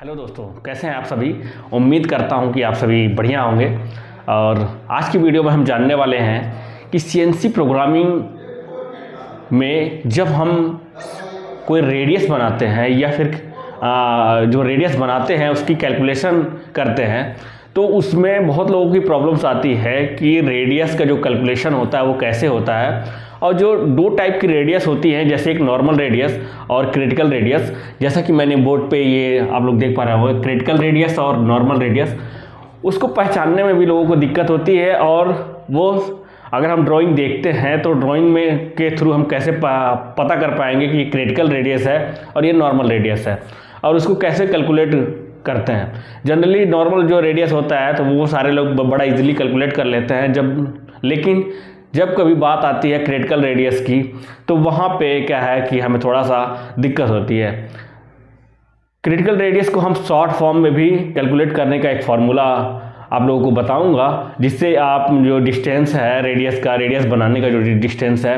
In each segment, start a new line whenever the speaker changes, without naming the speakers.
Hello दोस्तों, कैसे हैं आप सभी। उम्मीद करता हूं कि आप सभी बढ़िया होंगे। और आज की वीडियो में हम जानने वाले हैं कि सीएनसी प्रोग्रामिंग में जब हम कोई रेडियस बनाते हैं या फिर जो रेडियस बनाते हैं उसकी कैलकुलेशन करते हैं तो उसमें बहुत लोगों की प्रॉब्लम्स आती है कि रेडियस का जो कैलकुलेशन होता है वो कैसे होता है। और जो दो टाइप की रेडियस होती हैं, जैसे एक नॉर्मल रेडियस और क्रिटिकल रेडियस, जैसा कि मैंने बोर्ड पे ये आप लोग देख पा रहे हो, क्रिटिकल रेडियस और नॉर्मल रेडियस, उसको पहचानने में भी लोगों को दिक्कत होती है। और वो अगर हम ड्राइंग देखते हैं तो ड्राइंग में के थ्रू हम कैसे पता कर पाएंगे कि ये क्रिटिकल रेडियस है और ये नॉर्मल रेडियस है, और उसको कैसे कैलकुलेट करते हैं। जनरली नॉर्मल जो रेडियस होता है तो वो सारे लोग बड़ा इजीली कैलकुलेट कर लेते हैं, लेकिन जब कभी बात आती है क्रिटिकल रेडियस की तो वहाँ पे क्या है कि हमें थोड़ा सा दिक्कत होती है। क्रिटिकल रेडियस को हम शॉर्ट फॉर्म में भी कैलकुलेट करने का एक फार्मूला आप लोगों को बताऊंगा, जिससे आप जो डिस्टेंस है रेडियस बनाने का जो डिस्टेंस है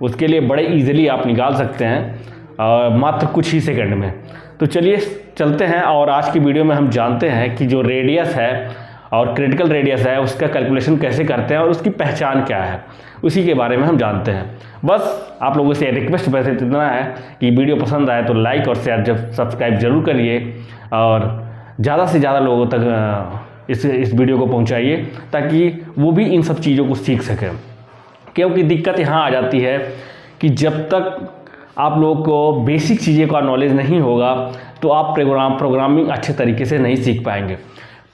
उसके लिए बड़े इजीली आप निकाल सकते हैं मात्र कुछ ही सेकंड में। तो चलिए चलते हैं और आज की वीडियो में हम जानते हैं कि जो रेडियस है और क्रिटिकल रेडियस है उसका कैलकुलेशन कैसे करते हैं और उसकी पहचान क्या है, उसी के बारे में हम जानते हैं। बस आप लोगों से रिक्वेस्ट बस इतना है कि वीडियो पसंद आए तो लाइक और शेयर सब्सक्राइब जरूर करिए और ज़्यादा से ज़्यादा लोगों तक इस वीडियो को पहुंचाइए ताकि वो भी इन सब चीज़ों को सीख सकें। क्योंकि दिक्कत यहाँ आ जाती है कि जब तक आप लोगों को बेसिक चीज़ें का नॉलेज नहीं होगा तो आप प्रोग्रामिंग अच्छे तरीके से नहीं सीख पाएंगे।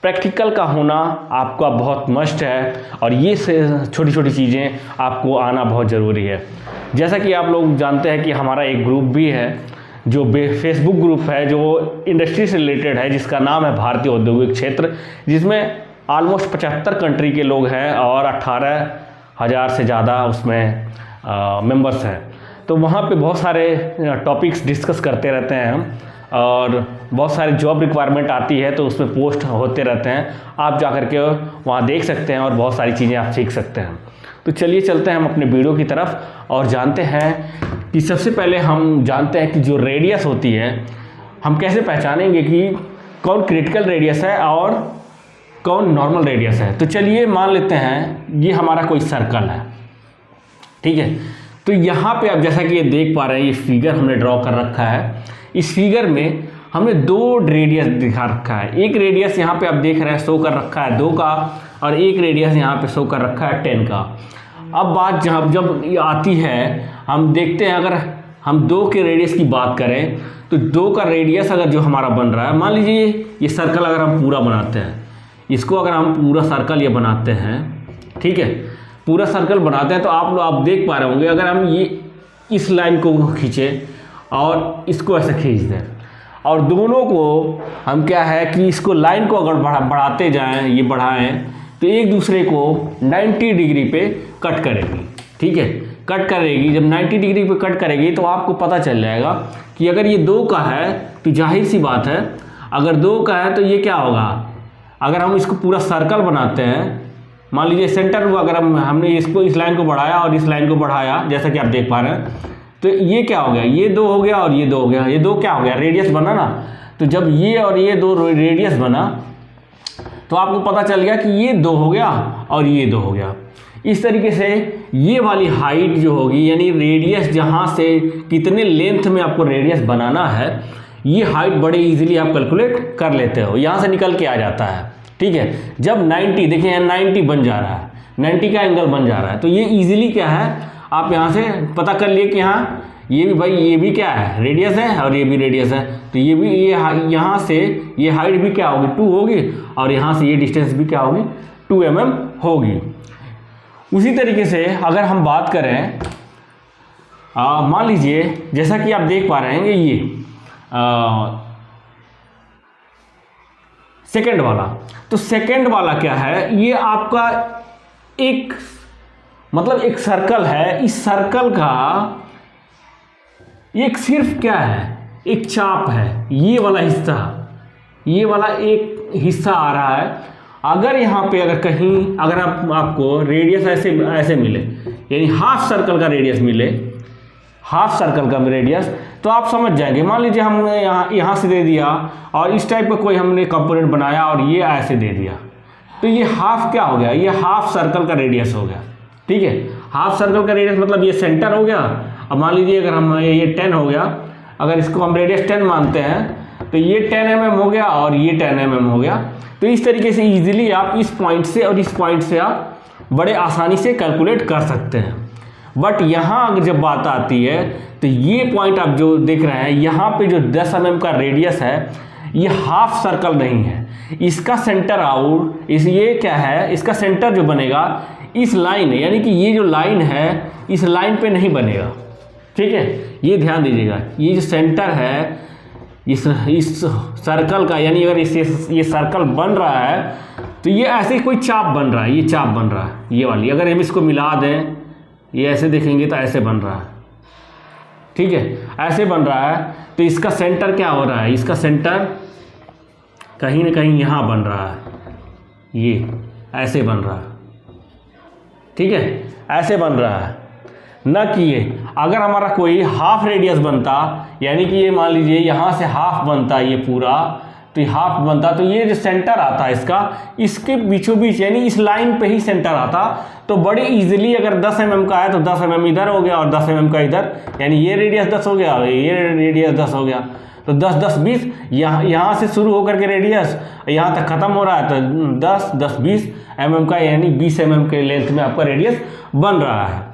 प्रैक्टिकल का होना आपका बहुत मस्ट है और ये छोटी छोटी चीज़ें आपको आना बहुत ज़रूरी है। जैसा कि आप लोग जानते हैं कि हमारा एक ग्रुप भी है जो फेसबुक ग्रुप है जो इंडस्ट्री से रिलेटेड है, जिसका नाम है भारतीय औद्योगिक क्षेत्र, जिसमें ऑलमोस्ट 75 कंट्री के लोग हैं और 18,000 से ज़्यादा उसमें मेंबर्स हैं। तो वहाँ पे बहुत सारे टॉपिक्स डिस्कस करते रहते हैं हम, और बहुत सारे जॉब रिक्वायरमेंट आती है तो उसमें पोस्ट होते रहते हैं, आप जा कर के वहाँ देख सकते हैं और बहुत सारी चीज़ें आप सीख सकते हैं। तो चलिए चलते हैं हम अपने वीडियो की तरफ और जानते हैं कि सबसे पहले हम जानते हैं कि जो रेडियस होती है हम कैसे पहचानेंगे कि कौन क्रिटिकल रेडियस है और कौन नॉर्मल रेडियस है। तो चलिए मान लेते हैं ये हमारा कोई सर्कल है, ठीक है। तो यहाँ पे आप जैसा कि ये देख पा रहे हैं, ये फिगर हमने ड्रॉ कर रखा है। इस फिगर में हमने दो रेडियस दिखा रखा है। एक रेडियस यहाँ पे आप देख रहे हैं शो कर रखा है 2 का, और एक रेडियस यहाँ पे शो कर रखा है 10 का। अब बात जब ये आती है, हम देखते हैं अगर हम 2 के रेडियस की बात करें तो 2 का रेडियस अगर जो हमारा बन रहा है, मान लीजिए ये सर्कल अगर हम पूरा बनाते हैं, इसको अगर हम पूरा सर्कल ये बनाते हैं, ठीक है, पूरा सर्कल बनाते हैं तो आप देख पा रहे होंगे, अगर हम ये इस लाइन को खींचे और इसको ऐसे खींच दें और दोनों को हम क्या है कि इसको लाइन को अगर बढ़ाते जाएं, ये बढ़ाएं तो एक दूसरे को 90 डिग्री पे कट करेगी, ठीक है, कट करेगी। जब 90 डिग्री पे कट करेगी तो आपको पता चल जाएगा कि अगर ये 2 का है तो जाहिर सी बात है, अगर 2 का है तो ये क्या होगा, अगर हम इसको पूरा सर्कल बनाते हैं, मान लीजिए सेंटर में अगर हमने इसको इस लाइन को बढ़ाया और इस लाइन को बढ़ाया, जैसा कि आप देख पा रहे हैं, तो ये क्या हो गया, ये 2 हो गया और ये 2 हो गया, ये 2 क्या हो गया, रेडियस बना ना। तो जब ये और ये 2 रेडियस बना तो आपको पता चल गया कि ये 2 हो गया और ये 2 हो गया। इस तरीके से ये वाली हाइट जो होगी, यानी रेडियस जहाँ से कितने लेंथ में आपको रेडियस बनाना है, ये हाइट बड़े इजीली आप कैलकुलेट कर लेते हो, यहाँ से निकल के आ जाता है, ठीक है। जब 90 देखिए 90 बन जा रहा है, 90 का एंगल बन जा रहा है, तो ये इजीली क्या है, आप यहाँ से पता कर लिए कि हाँ ये भी भाई ये भी क्या है, रेडियस है और ये भी रेडियस है, तो ये भी यहाँ से ये हाइट भी क्या होगी 2 होगी और यहाँ से ये डिस्टेंस भी क्या होगी 2 mm होगी। उसी तरीके से अगर हम बात करें, मान लीजिए जैसा कि आप देख पा रहे हैं ये सेकंड वाला, तो सेकंड वाला क्या है, ये आपका एक मतलब एक सर्कल है, इस सर्कल का एक सिर्फ क्या है, एक चाप है, ये वाला हिस्सा, ये वाला एक हिस्सा आ रहा है। अगर यहाँ पे अगर कहीं अगर आपको रेडियस ऐसे मिले, यानी हाफ सर्कल का रेडियस मिले, हाफ सर्कल का रेडियस, तो आप समझ जाएंगे। मान लीजिए हमने यहाँ से दे दिया और इस टाइप का कोई हमने कंपोनेंट बनाया और ये ऐसे दे दिया, तो ये हाफ क्या हो गया, ये हाफ सर्कल का रेडियस हो गया। ठीक है, हाफ सर्कल का रेडियस मतलब ये सेंटर हो गया। अब मान लीजिए अगर हम ये 10 हो गया, अगर इसको हम रेडियस 10 मानते हैं तो ये 10 mm हो गया और ये 10 mm हो गया। तो इस तरीके से ईजिली आप इस पॉइंट से और इस पॉइंट से आप बड़े आसानी से कैलकुलेट कर सकते हैं। बट यहाँ अगर जब बात आती है तो ये पॉइंट आप जो देख रहे हैं यहाँ पे जो 10 mm का रेडियस है, ये हाफ सर्कल नहीं है, इसका सेंटर आउट ये क्या है, इसका सेंटर जो बनेगा इस लाइन, यानी कि ये जो लाइन है इस लाइन पे नहीं बनेगा। ठीक है, ये ध्यान दीजिएगा, ये जो सेंटर है इस सर्कल का, यानी अगर ये सर्कल बन रहा है तो ये ऐसे कोई चाप बन रहा है, ये चाप बन रहा है ये वाली, अगर हम इसको मिला दें ये ऐसे देखेंगे तो ऐसे बन रहा है। ठीक है, ऐसे बन रहा है, तो इसका सेंटर क्या हो रहा है, इसका सेंटर कहीं ना कहीं यहाँ बन रहा है, ये ऐसे बन रहा है। ठीक है, ऐसे बन रहा है, न कि ये अगर हमारा कोई हाफ रेडियस बनता, यानी कि ये मान लीजिए यहाँ से हाफ बनता ये पूरा, तो हाफ बनता तो ये जो सेंटर आता है इसका, इसके बीचों बीच यानी इस लाइन पे ही सेंटर आता, तो बड़े इजीली अगर 10 mm का है तो 10 mm इधर हो गया और 10 mm का इधर, यानी ये रेडियस 10 हो गया और ये रेडियस 10 हो गया, तो 10 10 20 यहाँ से शुरू होकर के रेडियस यहाँ तक ख़त्म हो रहा है, तो 10 10 20 mm का, यानी 20 mm के लेंथ में आपका रेडियस बन रहा है।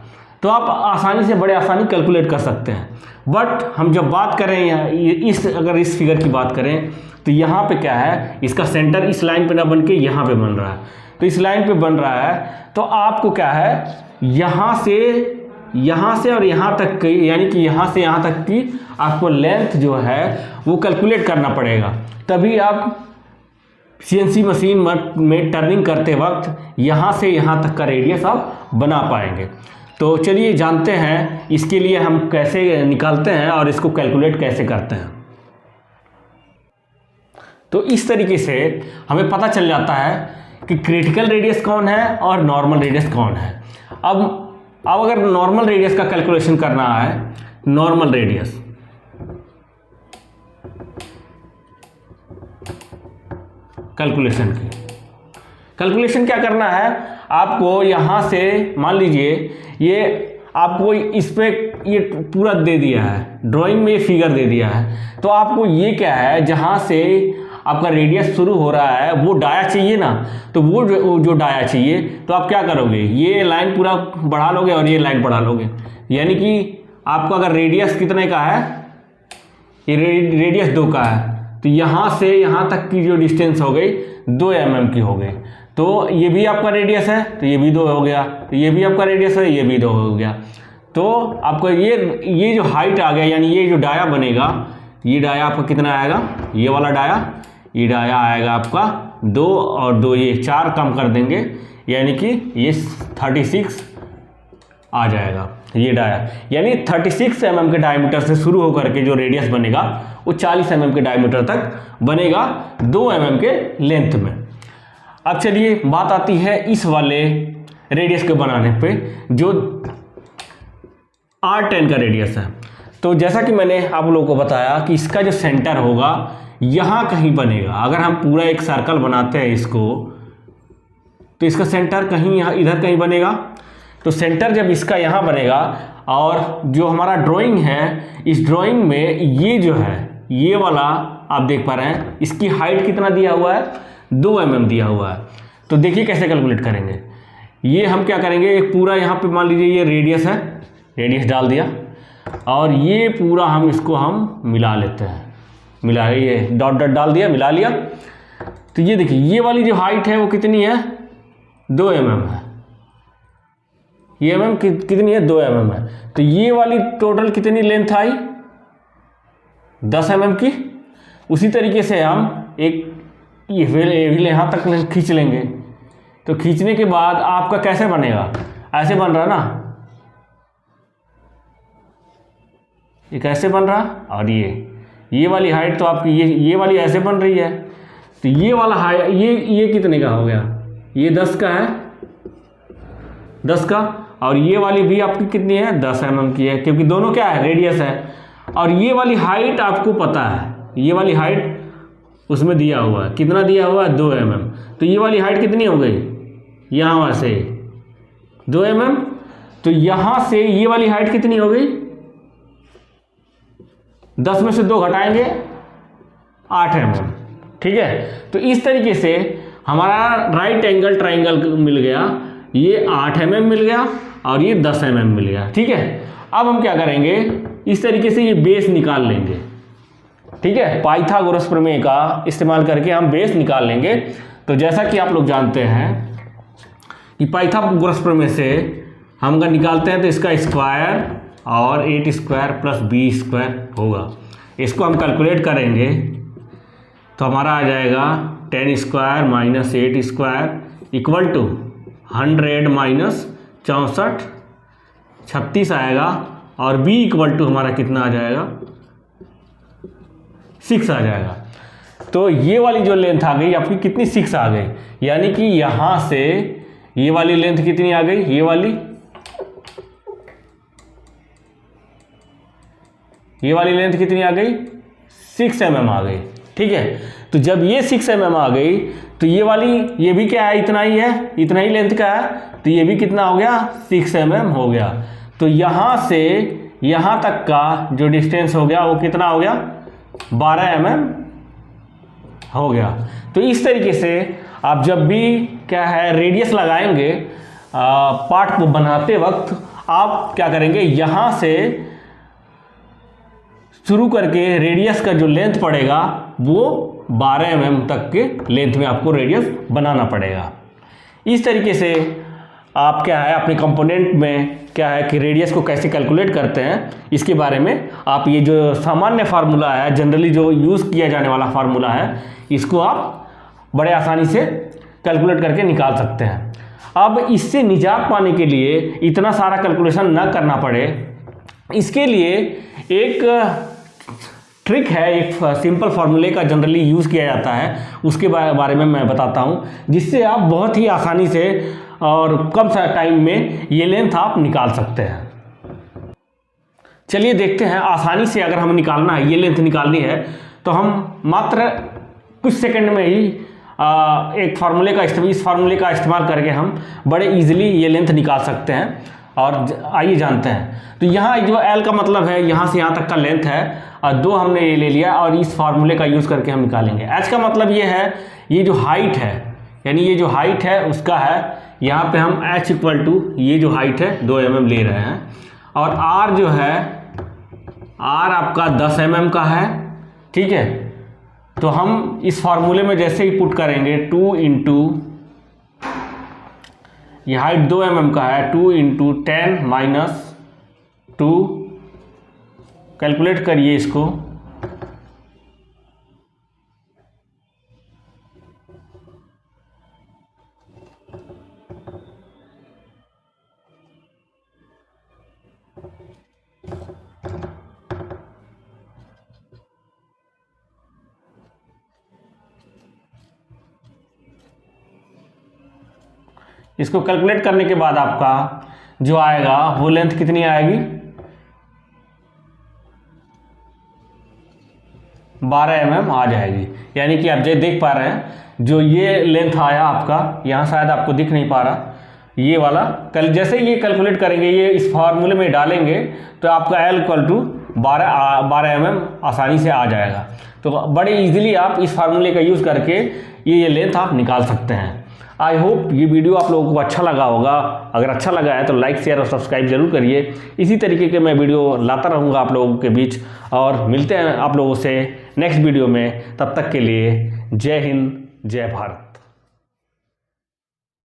तो आप आसानी से बड़े आसानी कैलकुलेट कर सकते हैं। बट हम जब बात करें अगर इस फिगर की बात करें तो यहाँ पे क्या है, इसका सेंटर इस लाइन पे ना बन के यहाँ पे बन रहा है, तो इस लाइन पे बन रहा है, तो आपको क्या है यहाँ से और यहाँ तक की, यानी कि यहाँ से यहाँ तक की आपको लेंथ जो है वो कैलकुलेट करना पड़ेगा, तभी आप CNC मशीन में टर्निंग करते वक्त यहाँ से यहाँ तक का रेडियस आप बना पाएंगे। तो चलिए जानते हैं इसके लिए हम कैसे निकालते हैं और इसको कैलकुलेट कैसे करते हैं। तो इस तरीके से हमें पता चल जाता है कि क्रिटिकल रेडियस कौन है और नॉर्मल रेडियस कौन है। अब अगर नॉर्मल रेडियस का कैलकुलेशन करना है, नॉर्मल रेडियस कैलकुलेशन क्या करना है आपको, यहाँ से मान लीजिए ये आपको इस पे ये पूरा दे दिया है, ड्राइंग में ये फिगर दे दिया है, तो आपको ये क्या है, जहाँ से आपका रेडियस शुरू हो रहा है वो डाया चाहिए ना, तो वो जो डाया चाहिए, तो आप क्या करोगे, ये लाइन पूरा बढ़ा लोगे और ये लाइन बढ़ा लोगे, यानी कि आपका अगर रेडियस कितने का है, ये रेडियस 2 का है, तो यहाँ से यहाँ तक की जो डिस्टेंस हो गई 2 mm की हो गई, तो ये भी आपका रेडियस है, तो ये भी 2 हो गया, तो ये भी आपका रेडियस है, ये भी 2 हो गया। तो आपको ये जो हाइट आ गया, यानी ये जो डाया बनेगा, ये डाया आपका कितना आएगा, ये वाला डाया, ये डाया आएगा आपका 2 और 2 ये 4 कम कर देंगे, यानी कि ये 36 आ जाएगा ये डाया, यानी 36 mm के डायमीटर से शुरू होकर के जो रेडियस बनेगा वो 40 mm के डायमीटर तक बनेगा 2 mm के लेंथ में। अब चलिए बात आती है इस वाले रेडियस के बनाने पे, जो R10 का रेडियस है। तो जैसा कि मैंने आप लोगों को बताया कि इसका जो सेंटर होगा यहाँ कहीं बनेगा। अगर हम पूरा एक सर्कल बनाते हैं इसको, तो इसका सेंटर कहीं यहाँ इधर कहीं बनेगा, तो सेंटर जब इसका यहाँ बनेगा, और जो हमारा ड्राइंग है, इस ड्राइंग में ये जो है ये वाला आप देख पा रहे हैं, इसकी हाइट कितना दिया हुआ है, 2 mm दिया हुआ है। तो देखिए कैसे कैलकुलेट करेंगे, ये हम क्या करेंगे, एक पूरा यहाँ पे मान लीजिए ये रेडियस है, रेडियस डाल दिया, और ये पूरा हम इसको हम मिला लेते हैं, मिला ये डॉट डॉट डाल दिया, मिला लिया। तो ये देखिए ये वाली जो हाइट है वो कितनी है, 2 mm है, ये mm कितनी है, 2 mm है। तो ये वाली टोटल कितनी लेंथ आई, 10 mm की। उसी तरीके से हम एक ये यहाँ तक खींच लेंगे, तो खींचने के बाद आपका कैसे बनेगा, ऐसे बन रहा ना, ये कैसे बन रहा, और ये वाली हाइट तो आपकी ये वाली ऐसे बन रही है, तो ये वाला हाइट ये कितने का हो गया, ये 10 का है, 10 का, और ये वाली भी आपकी कितनी है 10 mm की है, क्योंकि दोनों क्या है रेडियस है। और ये वाली हाइट आपको पता है, ये वाली हाइट उसमें दिया हुआ है, कितना दिया हुआ है 2 mm। तो ये वाली हाइट कितनी हो गई यहाँ से 2 mm, तो यहाँ से ये वाली हाइट कितनी हो गई 10 में से 2 घटाएंगे 8 mm, ठीक है। तो इस तरीके से हमारा राइट एंगल ट्राइंगल मिल गया, ये 8 mm मिल गया और ये 10 mm मिल गया, ठीक है। अब हम क्या करेंगे, इस तरीके से ये बेस निकाल लेंगे, ठीक है। पाइथागोरस प्रमेय का इस्तेमाल करके हम बेस निकाल लेंगे। तो जैसा कि आप लोग जानते हैं कि पाइथागोरस प्रमेय से हम अगर निकालते हैं तो इसका स्क्वायर और 8 स्क्वायर प्लस बी स्क्वायर होगा। इसको हम कैलकुलेट करेंगे तो हमारा आ जाएगा 10 square minus 8 square equal to 100 minus 64 36 आएगा, और b इक्वल टू हमारा कितना आ जाएगा 6 आ जाएगा। तो ये वाली जो लेंथ आ गई आपकी कितनी 6 आ गई, यानी कि यहाँ से ये वाली लेंथ कितनी आ गई, ये वाली लेंथ कितनी आ गई 6 mm आ गई, ठीक है। तो जब ये 6 mm आ गई तो ये वाली, ये भी क्या है इतना ही है, इतना ही लेंथ का है, तो ये भी कितना हो गया 6 mm हो गया। तो यहाँ से यहाँ तक का जो डिस्टेंस हो गया वो कितना हो गया 12 mm हो गया। तो इस तरीके से आप जब भी क्या है रेडियस लगाएंगे पार्ट को बनाते वक्त, आप क्या करेंगे यहाँ से शुरू करके रेडियस का जो लेंथ पड़ेगा वो 12 mm तक के लेंथ में आपको रेडियस बनाना पड़ेगा। इस तरीके से आप क्या है अपने कंपोनेंट में क्या है कि रेडियस को कैसे कैलकुलेट करते हैं, इसके बारे में आप ये जो सामान्य फार्मूला है, जनरली जो यूज़ किया जाने वाला फार्मूला है, इसको आप बड़े आसानी से कैलकुलेट करके निकाल सकते हैं। अब इससे निजात पाने के लिए, इतना सारा कैलकुलेशन ना करना पड़े, इसके लिए एक ट्रिक है, एक सिंपल फार्मूले का जनरली यूज़ किया जाता है, उसके बारे में मैं बताता हूँ, जिससे आप बहुत ही आसानी से और कम टाइम में ये लेंथ आप निकाल सकते हैं। चलिए देखते हैं, आसानी से अगर हमें निकालना है, ये लेंथ निकालनी है, तो हम मात्र कुछ सेकंड में ही एक फार्मूले का इस फार्मूले का इस्तेमाल करके हम बड़े इजीली ये लेंथ निकाल सकते हैं। और आइए जानते हैं। तो यहाँ जो L का मतलब है यहाँ से यहाँ तक का लेंथ है, और 2 हमने ये ले लिया और इस फार्मूले का यूज़ करके हम निकालेंगे। H का मतलब ये है, ये जो हाइट है, यानी ये जो हाइट है उसका है, यहाँ पे हम H इक्वल टू ये जो हाइट है 2 mm ले रहे हैं, और R जो है, R आपका 10 mm का है, ठीक है। तो हम इस फार्मूले में जैसे ही पुट करेंगे 2 इंटू, ये हाइट 2 mm का है, 2 इंटू 10 माइनस 2, कैलकुलेट करिए इसको, इसको कैलकुलेट करने के बाद आपका जो आएगा वो लेंथ कितनी आएगी 12 mm आ जाएगी। यानी कि आप जो देख पा रहे हैं, जो ये लेंथ आया आपका, यहाँ शायद आपको दिख नहीं पा रहा, ये वाला जैसे ये कैलकुलेट करेंगे, ये इस फार्मूले में डालेंगे तो आपका L इक्वल टू 12 mm आसानी से आ जाएगा। तो बड़े इजीली आप इस फार्मूले का यूज़ करके ये लेंथ आप निकाल सकते हैं। आई होप ये वीडियो आप लोगों को अच्छा लगा होगा। अगर अच्छा लगा है तो लाइक शेयर और सब्सक्राइब जरूर करिए। इसी तरीके के मैं वीडियो लाता रहूँगा आप लोगों के बीच, और मिलते हैं आप लोगों से नेक्स्ट वीडियो में। तब तक के लिए जय हिंद, जय भारत।